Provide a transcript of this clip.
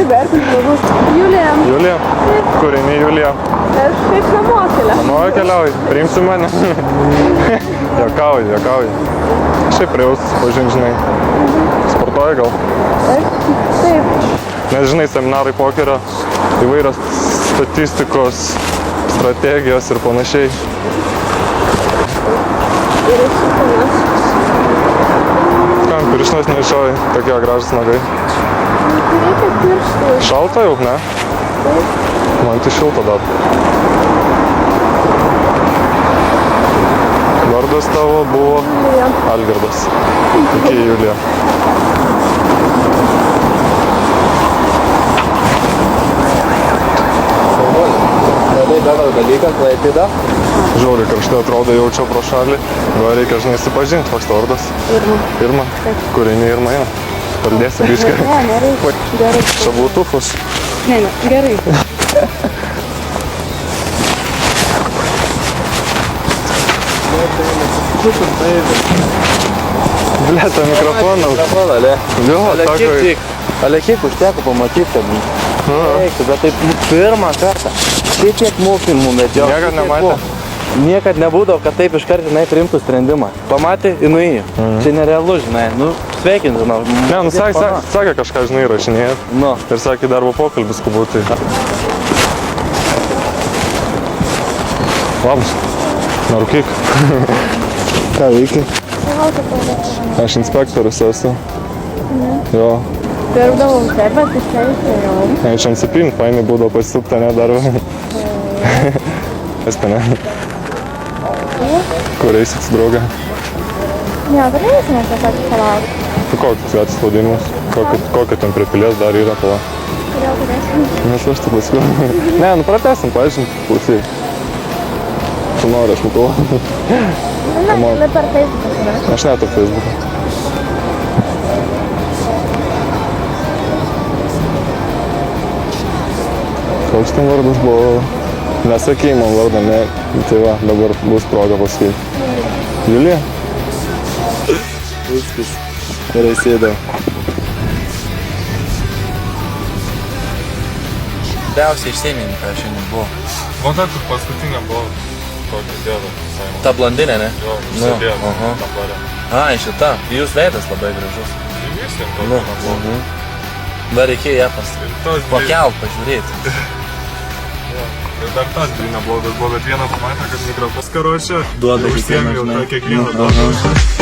Gerai, vertinti. Julija. Julija? Kur eini, Julija? Aš kaip namo keliauju. Namo keliauji? Priimsi mane? Juokauji. Šiaip prie jūs pažinžinai. Sportuoji gal? Taip. Nes žinai, seminarai pokerio, įvairios statistikos, strategijos ir panašiai. Ir išsipūnas. Kam pirštinės nešioji, tokie gražus nagai? Reikia pirštų. Šalta jau, ne? Taip. Man tai šilta dar. Vardas tavo buvo Julija. Algirdas. Iki Julija. Labai bendras dalykas, Klaipėda. Žiauriai karštai atrodo, jaučiau pro šalį. Gal reikia, žinai, įsipažinti, koks tavo vardas? Irma. Irma? Kur eini Irma eina? Paldėsi biškai. Ne, nereikia. Gerai. Čia Bluetooth'us. Ne, gerai. Bля, tą mikrofoną. Mikrofoną, ale. Jo, sako. Ale kiek užteko pamatyti, kad reiktų, bet taip pirmą kartą. Tiek mokymų medžiau. Niekad nematė? Niekad nebūdavo, kad taip iškart jinai priimtų sprendimą. Pamatė, jinai. Čia nerealu, žinai. Nu, sveikintina. Ne, nu sakė kažką, žinai, rašinėjat. Nu. Ir sakė darbo pokalbis, kubūtai. Labas. Narūkyk. Ką veiki? Aš inspektorius esu. Jo. Pirkdavom te, bet išleisėjau. Aš ant 7, fainai būdavo pasisupta, ne darbą. Kas ten, ne? Kur eisit su drauge? Ne, galėsime tiesiog keliauti. Tu kokius gatvės pavadinimus? Kokio ten prie pilies dar yra pala? Kodėl galėsime? Nes aš tai paskui. Ne, nu pratesim, paaiškint, klausy. Tu nori, aš matau. Na, gali per Facebooką. Aš neturiu Facebooką. Koks ten vardas buvo? Nesakei man vardą, ne. Tai va, dabar bus proga pasakyti. Julija? Viskas. Gerai sėdau. Dausiai išsėmėm, ką šiandien buvo. Man tai kur paskutinė buvo tokia dėda. Ta blondinė, ne? Jo, Nu, sėdėjo aha. tam bare. Ai, šita. Jūs veidas labai gražus. Visiem Nu, tokia buvo. Dar reikėjo ją Tas pakelt, pažiūrėti. Ir dar tas dvi neblogas buvo, bet vieną pamatė, kad mikrofonas karočią. Duoda Užsiėmė jau kiekvieną, tą kiekvieną žinai. duodą.